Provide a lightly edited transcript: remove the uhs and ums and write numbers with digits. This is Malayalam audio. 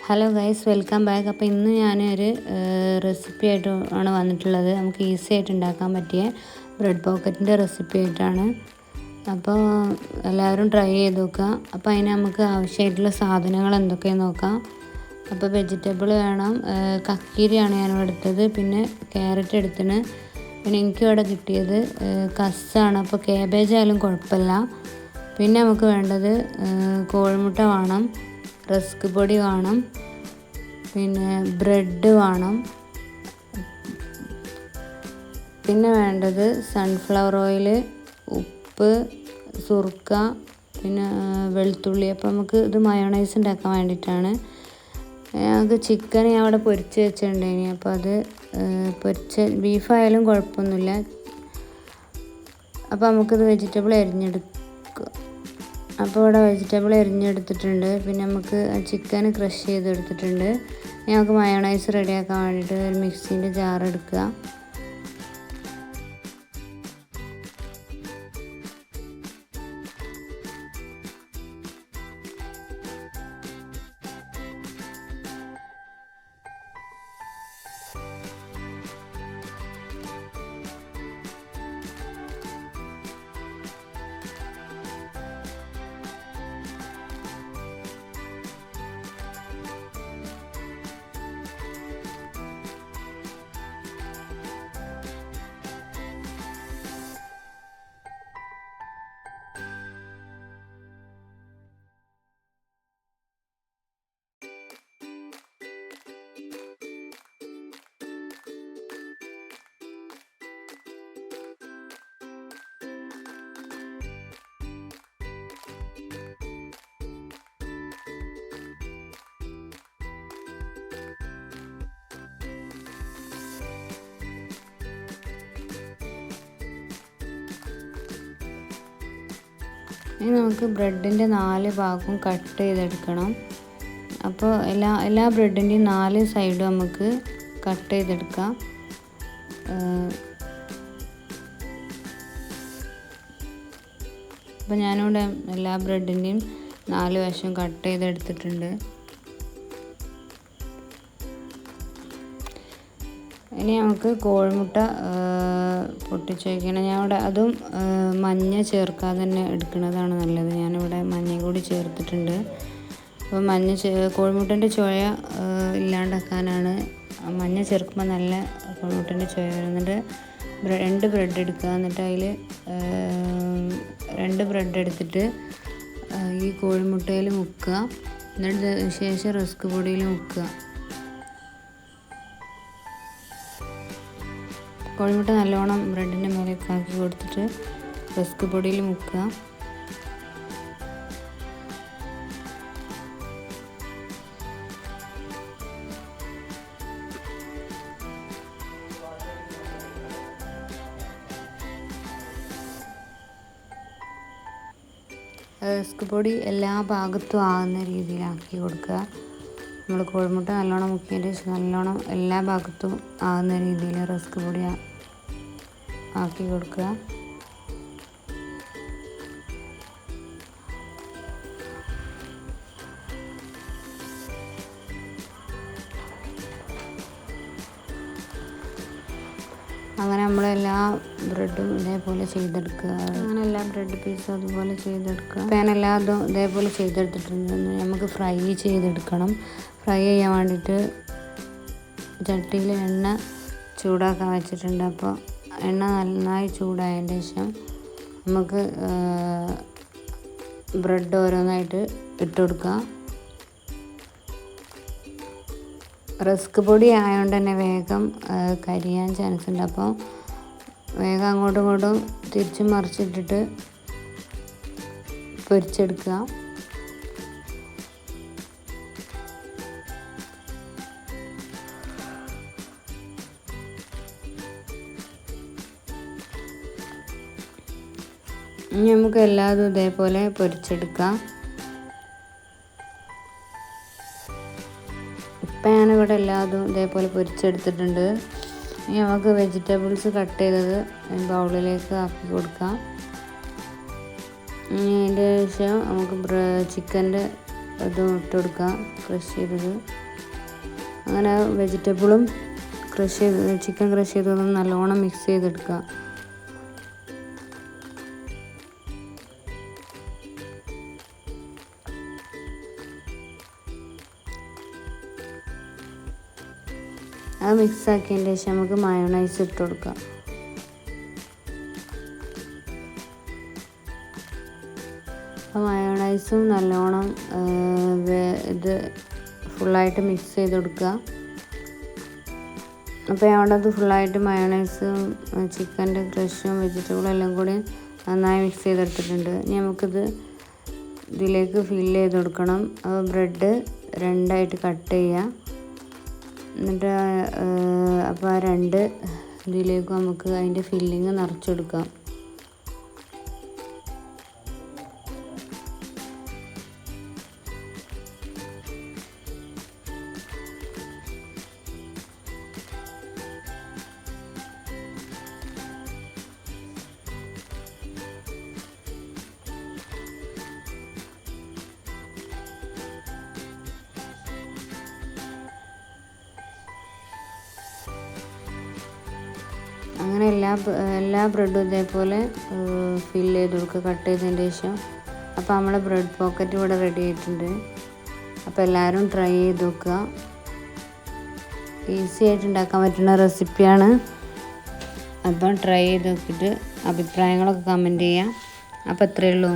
Hello guys, welcome back. അപ്പോൾ ഇന്ന് ഞാനൊരു റെസിപ്പി ആയിട്ടാണ് വന്നിട്ടുള്ളത്. നമുക്ക് ഈസി ആയിട്ട് ഉണ്ടാക്കാൻ പറ്റിയ ബ്രെഡ് പോക്കറ്റിൻ്റെ റെസിപ്പി ആയിട്ടാണ്. അപ്പോൾ എല്ലാവരും ട്രൈ ചെയ്ത് നോക്കുക. അപ്പോൾ അതിന് നമുക്ക് ആവശ്യമായിട്ടുള്ള സാധനങ്ങൾ എന്തൊക്കെയാണെന്ന് നോക്കാം. അപ്പോൾ വെജിറ്റബിൾ വേണം. കക്കിരിയാണ് ഞാൻ എടുത്തത്. പിന്നെ ക്യാരറ്റ് എടുത്തിന്. പിന്നെ എനിക്കിവിടെ കിട്ടിയത് കസ്സാണ്. അപ്പോൾ ക്യാബേജ് ആയാലും കുഴപ്പമില്ല. പിന്നെ നമുക്ക് വേണ്ടത് കോഴിമുട്ട വേണം, റസ്ക് പൊടി വേണം, പിന്നെ ബ്രെഡ് വേണം, പിന്നെ വേണ്ടത് സൺഫ്ലവർ ഓയിൽ, ഉപ്പ്, സുർക്ക, പിന്നെ വെളുത്തുള്ളി. അപ്പോൾ നമുക്ക് ഇത് മയോണൈസ് ഉണ്ടാക്കാൻ വേണ്ടിയിട്ടാണ്. ഞങ്ങൾക്ക് ചിക്കൻ ഞാൻ അവിടെ പൊരിച്ച് വെച്ചിട്ടുണ്ടായിനി. അപ്പോൾ അത് ബീഫായാലും കുഴപ്പമൊന്നുമില്ല. അപ്പോൾ നമുക്കിത് വെജിറ്റബിൾ അരിഞ്ഞെടുക്കുക. അപ്പോൾ ഇവിടെ വെജിറ്റബിൾ അരിഞ്ഞെടുത്തിട്ടുണ്ട്. പിന്നെ നമുക്ക് ചിക്കൻ ക്രഷ് ചെയ്തെടുത്തിട്ടുണ്ട്. ഞങ്ങൾക്ക് മയോണൈസ് റെഡിയാക്കാൻ വേണ്ടിയിട്ട് ഒരു മിക്സീൻ്റെ ജാർ എടുക്കുക. ഇനി നമുക്ക് ബ്രെഡിൻ്റെ 4 ഭാഗവും കട്ട് ചെയ്തെടുക്കണം. അപ്പോൾ എല്ലാ ബ്രെഡിൻ്റെയും 4 സൈഡും നമുക്ക് കട്ട് ചെയ്തെടുക്കാം. അപ്പോൾ ഞാനിവിടെ എല്ലാ ബ്രെഡിൻ്റെയും 4 വശവും കട്ട് ചെയ്തെടുത്തിട്ടുണ്ട്. ഇനി നമുക്ക് കോഴിമുട്ട പൊട്ടിച്ച് വയ്ക്കണം. ഞാൻ ഇവിടെ അതും മഞ്ഞ ചേർക്കാതെ തന്നെ എടുക്കുന്നതാണ് നല്ലത്. ഞാനിവിടെ മഞ്ഞ കൂടി ചേർത്തിട്ടുണ്ട്. അപ്പോൾ കോഴിമുട്ടൻ്റെ ചുവ ഇല്ലാണ്ടാക്കാനാണ് മഞ്ഞ ചേർക്കുമ്പോൾ നല്ല കോഴിമുട്ടൻ്റെ ചുവ വരുന്നുണ്ട്. 2 ബ്രെഡ് എടുക്കുക. എന്നിട്ട് അതിൽ 2 ബ്രെഡ് എടുത്തിട്ട് ഈ കോഴിമുട്ടയിൽ മുക്കുക. എന്നിട്ട് ശേഷം റസ്ക് പൊടിയിൽ മുക്കുക. കോഴിമുട്ട നല്ലോണം ബ്രെഡിൻ്റെ മേലേക്ക് ആക്കി കൊടുത്തിട്ട് റസ്ക് പൊടിയിൽ മുക്കുക. റസ്ക് പൊടി എല്ലാ ഭാഗത്തും ആകുന്ന രീതിയിലാക്കി കൊടുക്കുക. നമ്മൾ കോഴിമുട്ട നല്ലോണം മുക്കിയതിന് ശേഷം നല്ലോണം എല്ലാ ഭാഗത്തും ആകുന്ന രീതിയിൽ റസ്ക് പൊടി ആക്കി കൊടുക്കുക. അങ്ങനെ നമ്മളെല്ലാ ബ്രെഡും ഇതേപോലെ ചെയ്തെടുക്കുക. അങ്ങനെ എല്ലാ ബ്രെഡ് പീസും അതുപോലെ ചെയ്തെടുക്കുക. ഞാൻ എല്ലാതും ഇതേപോലെ ചെയ്തെടുത്തിട്ടുണ്ട്. നമുക്ക് ഫ്രൈ ചെയ്തെടുക്കണം. ഫ്രൈ ചെയ്യാൻ വേണ്ടിയിട്ട് ചട്ടിയിൽ എണ്ണ ചൂടാക്കാൻ വെച്ചിട്ടുണ്ട്. അപ്പോൾ എണ്ണ നന്നായി ചൂടായതിന് ശേഷം നമുക്ക് ബ്രെഡ് ഓരോന്നായിട്ട് ഇട്ട് കൊടുക്കാം. റസ്ക് പൊടി ആയതുകൊണ്ട് തന്നെ വേഗം കരിയാൻ ചാൻസ് ഉണ്ട്. അപ്പോൾ വേഗം അങ്ങോട്ടും ഇങ്ങോട്ടും തിരിച്ചും മറിച്ചിട്ടിട്ട് പൊരിച്ചെടുക്കുക. ഇനി നമുക്ക് എല്ലാതും ഇതേപോലെ പൊരിച്ചെടുക്കാം. ഇപ്പം ഞാനിവിടെ എല്ലാതും ഇതേപോലെ പൊരിച്ചെടുത്തിട്ടുണ്ട്. ഇനി നമുക്ക് വെജിറ്റബിൾസ് കട്ട് ചെയ്തത് ബൗളിലേക്ക് ആക്കി കൊടുക്കാം. ഇനി അതിൻ്റെ ശേഷം നമുക്ക് ചിക്കൻ്റെ ഇതും ഇട്ട് കൊടുക്കുക, ക്രഷ് ചെയ്തത്. അങ്ങനെ വെജിറ്റബിളും ചിക്കൻ ക്രഷ് ചെയ്തതും നല്ലോണം മിക്സ് ചെയ്തെടുക്കുക. അത് മിക്സ് ആക്കിയതിന് ശേഷം നമുക്ക് മയോണൈസ് ഇട്ട് കൊടുക്കാം. അപ്പോൾ മയോണൈസും നല്ലോണം ഇത് ഫുള്ളായിട്ട് മിക്സ് ചെയ്ത് കൊടുക്കുക. അപ്പോൾ അവിടെ അത് ഫുള്ളായിട്ട് മയോണൈസും ചിക്കൻ്റെ ക്രഷും വെജിറ്റബിളും എല്ലാം കൂടി നന്നായി മിക്സ് ചെയ്തെടുത്തിട്ടുണ്ട്. ഇനി നമുക്കിത് ഇതിലേക്ക് ഫില്ല് ചെയ്ത് കൊടുക്കണം. അപ്പോൾ ബ്രെഡ് 2ആയിട്ട് കട്ട് ചെയ്യുക. എന്നിട്ട് അപ്പോൾ ആ 2 ഇതിലേക്ക് നമുക്ക് അതിൻ്റെ ഫില്ലിങ് നിറച്ചെടുക്കാം. അങ്ങനെ എല്ലാ ബ്രെഡും ഇതേപോലെ ഫില്ല് ചെയ്ത് കൊടുക്കുക കട്ട് ചെയ്തതിന് ശേഷം. അപ്പോൾ നമ്മളെ ബ്രെഡ് പോക്കറ്റ് ഇവിടെ റെഡി ആയിട്ടുണ്ട്. അപ്പോൾ എല്ലാവരും ട്രൈ ചെയ്ത് നോക്കുക. ഈസി ആയിട്ട് ഉണ്ടാക്കാൻ പറ്റുന്ന റെസിപ്പിയാണ്. അപ്പം ട്രൈ ചെയ്ത് നോക്കിയിട്ട് അഭിപ്രായങ്ങളൊക്കെ കമൻറ്റ് ചെയ്യാം. അപ്പോൾ ഇത്രയേ ഉള്ളൂ.